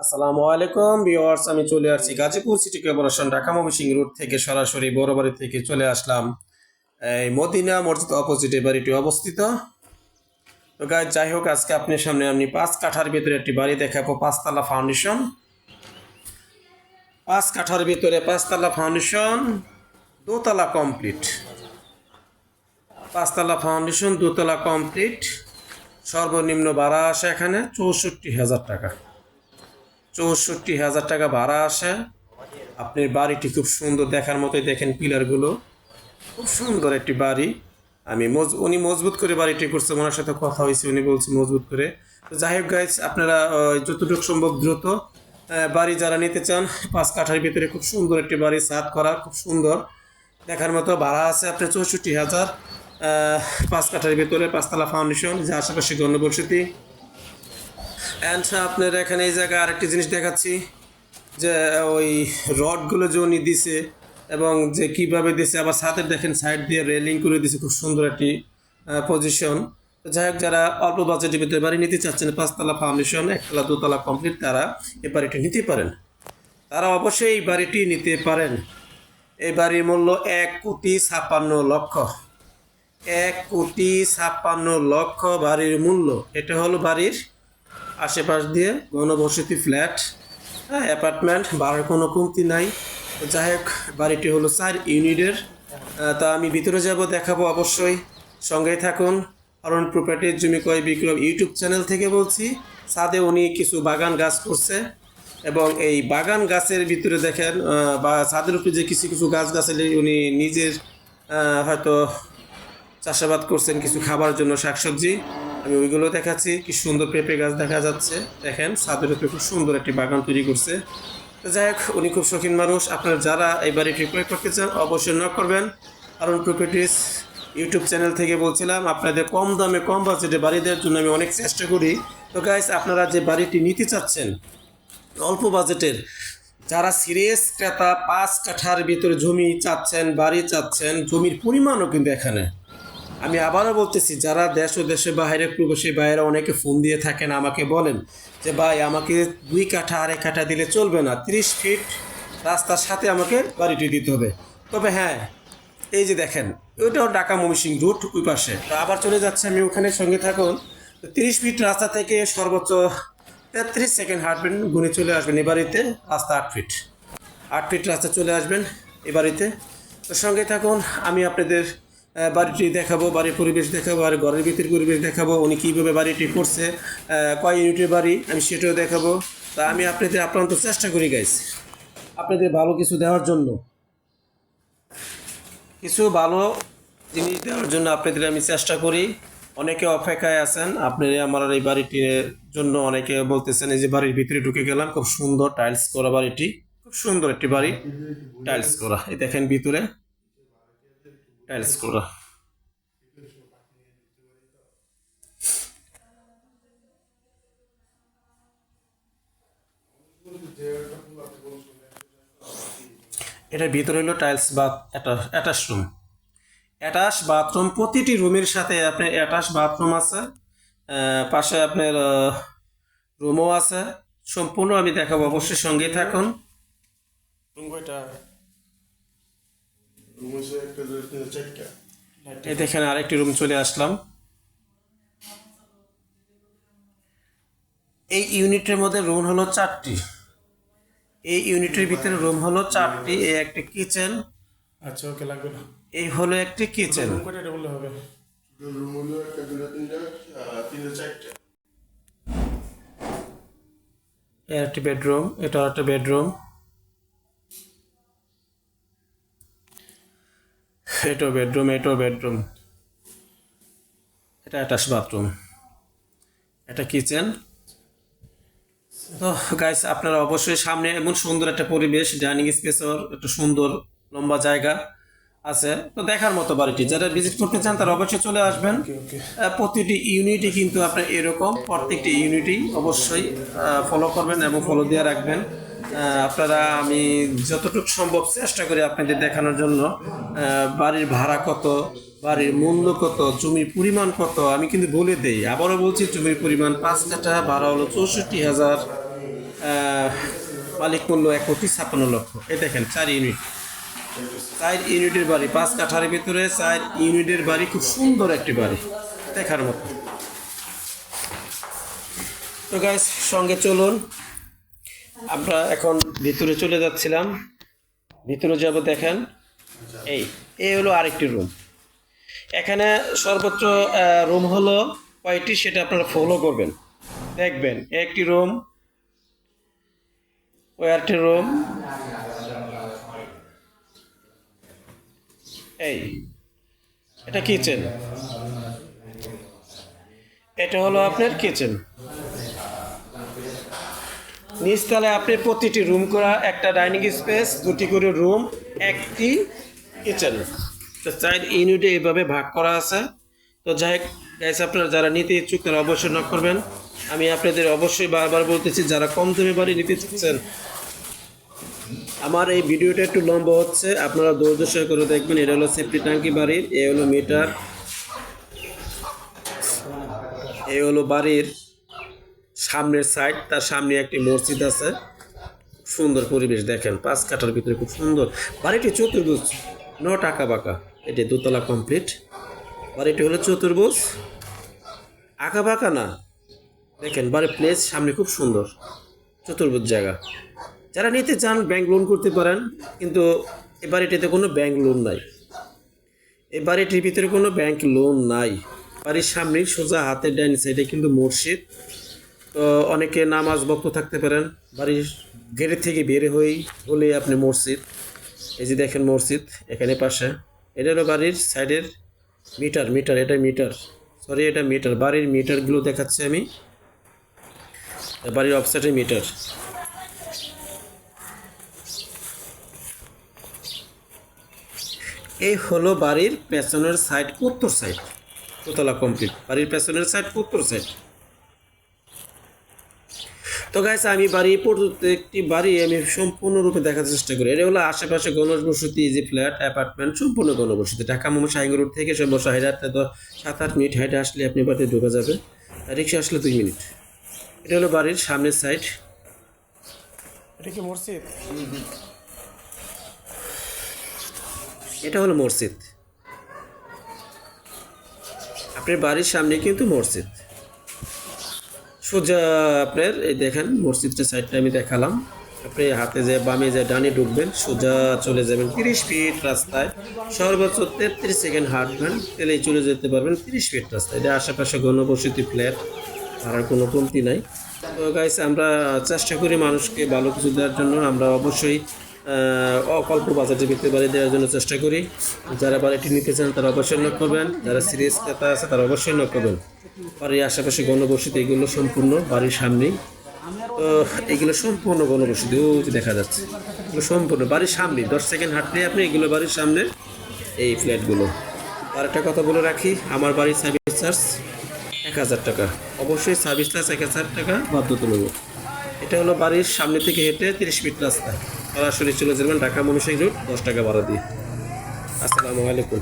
আসসালামু আলাইকুম ভিউয়ার্স, আমি চলে আসছি Gazipur city corporation Dhaka Mymensingh road থেকে সরাসরি বড়বাড়ি থেকে চলে আসলাম এই মদিনা মসজিদ অপোজিটে বাড়িটি অবস্থিত। তো গাইজ যাই হোক, আজকে আপনার সামনে আমি 5 কাঠার ভিতরে একটি বাড়ি দেখাবো। 5 তলা ফাউন্ডেশন, 5 কাঠার ভিতরে 5 তলা ফাউন্ডেশন, দোতলা কমপ্লিট। 5 তলা ফাউন্ডেশন, দোতলা কমপ্লিট। সর্বনিম্ন ভাড়া আসে এখানে 64,000 টাকা। 64,000 টাকা ভাড়া আসে। আপনার বাড়িটি খুব সুন্দর, দেখার মতোই। দেখেন পিলারগুলো খুব সুন্দর একটি বাড়ি। উনি মজবুত করে বাড়িটি করছে, ওনার সাথে কথা হয়েছে, উনি বলছে মজবুত করে। তো যাই হোক গাইজ, আপনারা যতটুকু সম্ভব দ্রুত বাড়ি যারা নিতে চান, 5 কাঠার ভিতরে খুব সুন্দর একটি বাড়ি, ছাদ করা, খুব সুন্দর দেখার মতো। ভাড়া আছে আপনার 64,000। 5 কাঠার ভিতরে 5 তলা ফাউন্ডেশন, যে আশেপাশে গণবসতি। অ্যান্ড আপনার এখানে এই জায়গায় আরেকটি জিনিস দেখাচ্ছি, যে ওই রডগুলো যে উনি দিছে এবং যে কীভাবে দিছে, আবার ছাদের দেখেন সাইড দিয়ে রেলিং করে দিছে, খুব সুন্দর একটি পজিশন। তো যাই হোক, যারা অল্প বাজেটের ভিতরে বাড়ি নিতে চাচ্ছেন, 5 তলা ফাউন্ডেশন, 1 তলা 2 তলা কমপ্লিট, তারা এই বাড়িটি নিতে পারেন। তারা অবশ্যই এই বাড়িটি নিতে পারেন। এই বাড়ির মূল্য 1,56,00,000। 1,56,00,000 বাড়ির মূল্য। এটা হলো বাড়ির আশেপাশ দিয়ে ঘনবসতি ফ্ল্যাট, হ্যাঁ, অ্যাপার্টমেন্ট, ভাড়ার কোনো কমতি নাই। তো যাই হোক, বাড়িটি হলো 4 ইউনিটের। তা আমি ভিতরে যাব, দেখাবো, অবশ্যই সঙ্গেই থাকুন। অরুণ প্রপার্টির জমি ক্রয় বিক্রয় ইউটিউব চ্যানেল থেকে বলছি। ছাদে উনি কিছু বাগান গাছ করছে, এবং এই বাগান গাছের ভিতরে দেখেন বা ছাদের উপরে যে কিছু কিছু গাছ গাছালি উনি নিজের হয়তো চাষাবাদ করছেন কিছু খাবার জন্য, শাকসবজি। আমি ওইগুলো দেখাচ্ছি। কি সুন্দর পেঁপে গাছ দেখা যাচ্ছে, দেখেন ছাদের উপরে খুব সুন্দর একটি বাগান তৈরি করছে। তো যাই হোক, উনি খুব শৌখিন মানুষ। আপনারা যারা এই বাড়িটি ক্রয় করতে চান, অবশ্যই নক করবেন। অরুণ প্রপার্টিজ ইউটিউব চ্যানেল থেকে বলছিলাম, আপনাদের কম দামে কম বাজেটে বাড়ি দেওয়ার জন্য আমি অনেক চেষ্টা করি। তো গাইস, আপনারা যে বাড়িটি নিতে চাচ্ছেন অল্প বাজেটের, যারা সিরিয়াস ক্রেতা, 5 কাঠার ভিতরে জমি চাচ্ছেন, বাড়ি চাচ্ছেন, জমির পরিমাণও কিন্তু এখানে, আমি আবারও বলতেছি, যারা দেশ ও দেশের বাইরে প্রবাসী ভাইয়েরা অনেকে ফোন দিয়ে থাকেন, আমাকে বলেন যে ভাই আমাকে 2 কাঠা 2.5 কাঠা দিলে চলবে না, 30 ফিট রাস্তার সাথে আমাকে বাড়িটি দিতে হবে। তবে হ্যাঁ, এই যে দেখেন, ওইটাও ঢাকা ময়মনসিংহ রুট, ওই পাশে। তো আবার চলে যাচ্ছে, আমি ওখানে সঙ্গে থাকুন। তো 30 ফিট রাস্তা থেকে সর্বোচ্চ 33 সেকেন্ড হাঁটবেন, ঘুরে চলে আসবেন এ বাড়িতে। রাস্তা 8 ফিট, 8 ফিট রাস্তা চলে আসবেন এ বাড়িতে। তো সঙ্গে থাকুন, আমি আপনাদের বাড়িটি দেখাবো, বাড়ির পরিবেশ দেখাবো, আর ঘরের ভিতর পরিবেশ দেখাবো, উনি কীভাবে বাড়িটি করছে, কয় ইউনিটের বাড়ি, আমি সেটাও দেখাবো। তা আমি আপনাদের আপ্রান্ত চেষ্টা করি গাইস, আপনাদের ভালো কিছু দেওয়ার জন্য, কিছু ভালো জিনিস দেওয়ার জন্য আপনাদের আমি চেষ্টা করি। অনেকে অপেক্ষায় আছেন, আপনারা আমার এই বাড়িটির জন্য অনেকে বলতেছেন। এই যে বাড়ির ভিতরে ঢুকে গেলাম, খুব সুন্দর টাইলস করা বাড়িটি, খুব সুন্দর একটি বাড়ি, টাইলস করা। এই দেখেন ভিতরে টাইলস করা। এটার ভিতরে হলো tiles bath, attach room, attach bathroom. প্রতিটি রুমের সাথে আপনার অ্যাটাচ বাথরুম আছে, পাশে আপনার রুমও আছে। সম্পূর্ণ আমি দেখাবো, অবশ্যই সঙ্গেই থাকুন। রুম কয়টা? এই দেখেন, আরেকটি রুম চলে আসলাম। এই ইউনিটের মধ্যে রুম হলো 4টি। এই ইউনিটের ভিতরে রুম হলো 4টি। এই একটি কিচেন। আচ্ছা, ওকে, লাগবে না। এই হলো একটি কিচেন। রুম কয়টা বললে হবে? রুম হলো একটা, দুটা, তিনটা, তিনটা, চারটা। এর একটি বেডরুম, এটা একটা বেডরুম, এটাও বেডরুম, এটাও বেডরুম। এটা অ্যাটাচ বাথরুম, এটা কিচেন। তো গাইস, আপনারা অবশ্যই সামনে এমন সুন্দর একটা পরিবেশ, ডাইনিং স্পেসর, একটা সুন্দর লম্বা জায়গা আছে। তো দেখার মতো বাড়িটি, যারা ভিজিট করতে চান তারা অবশ্যই চলে আসবেন। প্রতিটি ইউনিটই কিন্তু আপনার এরকম, প্রত্যেকটি ইউনিটই অবশ্যই ফলো করবেন এবং ফলো দিয়ে রাখবেন। আপনারা, আমি যতটুকু সম্ভব চেষ্টা করি আপনাদের দেখানোর জন্য। বাড়ির ভাড়া কত, বাড়ির মূল্য কত, জমির পরিমাণ কত, আমি কিন্তু বলে দেই। আবারও বলছি, জমির পরিমাণ 5 কাঠা, ভাড়া হলো 64,000। মালিক মূল্য 1,56,00,000। এই দেখেন 4 ইউনিট, 4 ইউনিটের বাড়ি, 5 কাঠার ভিতরে 4 ইউনিটের বাড়ি, খুব সুন্দর একটি বাড়ি দেখার মতো। তো গাইস সঙ্গে চলুন, আমরা এখন ভিতরে চলে যাচ্ছিলাম। ভিতরে যাব, দেখেন এই হলো আরেকটি রুম। এখানে সর্বোচ্চ রুম হলো কয়টি সেটা আপনারা ফলো করবেন, দেখবেন। একটি রুম, ওই আরেকটি রুম, এটা কিচেন, এটা হলো আপনার কিচেন। নিচতলায় আপনি প্রতিটি রুম করা, একটা ডাইনিং স্পেস, 2টি করে রুম, একটি কিচেন। তো 4 ইউনিটে এইভাবে ভাগ করা আছে। তো যাই হোক গাইস, আপনারা যারা নিতে ইচ্ছুক তারা অবশ্যই নক করবেন। আমি আপনাদের অবশ্যই বারবার বলতেছি, যারা কম দামে বাড়ি নিতে চাচ্ছেন, আমার এই ভিডিওটা একটু লম্বা হচ্ছে, আপনারা ধৈর্য সহকারে করে দেখবেন। এটা হলো সেফটি ট্যাঙ্কি বাড়ির, এ হলো মিটার, এ হলো বাড়ির সামনের সাইড, তার সামনে একটি মসজিদ আছে। সুন্দর পরিবেশ দেখেন, 5 কাঠার ভিতরে খুব সুন্দর বাড়িটি। চতুর্ভুজ, 9 টাকা বাঁকা, এটি দোতলা কমপ্লিট। বাড়িটি হলো চতুর্ভুজ, আঁকা বাঁকা না। দেখেন বাড়ির প্লেস সামনে খুব সুন্দর, চতুর্ভুজ জায়গা। যারা নিতে চান ব্যাংক লোন করতে পারেন, কিন্তু এই বাড়িটিতে কোনো ব্যাংক লোন নাই। এই বাড়িটির ভিতরে কোনো ব্যাংক লোন নাই। বাড়ির সামনে সোজা হাতের ডাইন সাইডে কিন্তু মসজিদ। তো অনেকে নামাজ বক্ত থাকতে পারেন, বাড়ির গেটের থেকে বের হলেই আপনি মসজিদ। এই যে দেখেন মসজিদ এখানে পাশে। এটা হলো বাড়ির সাইডের মিটার, এটা মিটার, সরি এটা মিটার। বাড়ির মিটারগুলো দেখাচ্ছি আমি, বাড়ির অফসাইডের মিটার। এই হলো বাড়ির পেছনের সাইড, উত্তর সাইড, দোতলা কমপ্লিট। বাড়ির পেছনের সাইড, উত্তর সাইড। তো গাইস, আমি প্রত্যেকটি বাড়ি আমি সম্পূর্ণরূপে দেখার চেষ্টা করি। এটা হলো আশেপাশে গণবসতি, ইজি ফ্ল্যাট, অ্যাপার্টমেন্ট, সম্পূর্ণ গণবসতি। ঢাকা মোহাম্মদ শাহীন রোড থেকে সর্বোচ্চ হাইরাতে 7-8 মিনিট হাইটে আসলে আপনি বাড়িতে ঢোকা যাবে, রিক্সা আসলে 2 মিনিট। এটা হলো বাড়ির সামনের সাইড। এটা কি মসজিদ? এটা হলো মসজিদ, আপনার বাড়ির সামনে কিন্তু মসজিদ। সোজা আপনার এই দেখেন মসজিদটা সাইডটা আমি দেখালাম। আপনি হাতে যে বামে যে ডানে ঢুকবেন, সোজা চলে যাবেন 30 ফিট রাস্তায়, সর্বোচ্চ 33 সেকেন্ড হাঁটবেন, তেলেই চলে যেতে পারবেন 30 ফিট রাস্তায়। এটা আশেপাশে গণবসতি ফ্ল্যাট, ভাড়ার কোনো কমতি নাই। তো গাইস, আমরা চেষ্টা করি মানুষকে ভালো কিছু দেওয়ার জন্য। আমরা অবশ্যই অল্প বাজেটের ভিতরে বাড়ি দেওয়ার জন্য চেষ্টা করি। যারা বাড়িটি নিতে চান তারা অবশ্যই নক করবেন, যারা সিরিয়াস ক্রেতা আছে তারা অবশ্যই নক করবেন। বাড়ির আশেপাশে গণবসতি, এগুলো সম্পূর্ণ বাড়ির সামনেই। তো এগুলো সম্পূর্ণ গণবসতি, ওই যে দেখা যাচ্ছে, এগুলো সম্পূর্ণ বাড়ির সামনে। 10 সেকেন্ড হাঁটলে আপনি এগুলো বাড়ির সামনে, এই ফ্ল্যাটগুলো। আর একটা কথা বলে রাখি, আমার বাড়ির সার্ভিস চার্জ 1000 টাকা, অবশ্যই সার্ভিস চার্জ 1000 টাকা বাধ্যতামূলক। এটা হলো বাড়ির সামনে থেকে হেঁটে 30 ফিট রাস্তা, সরাসরি চলে যাবেন ঢাকা ময়মনসিংহ রোড, 10 টাকা ভাড়া দিয়ে। আসসালামু আলাইকুম।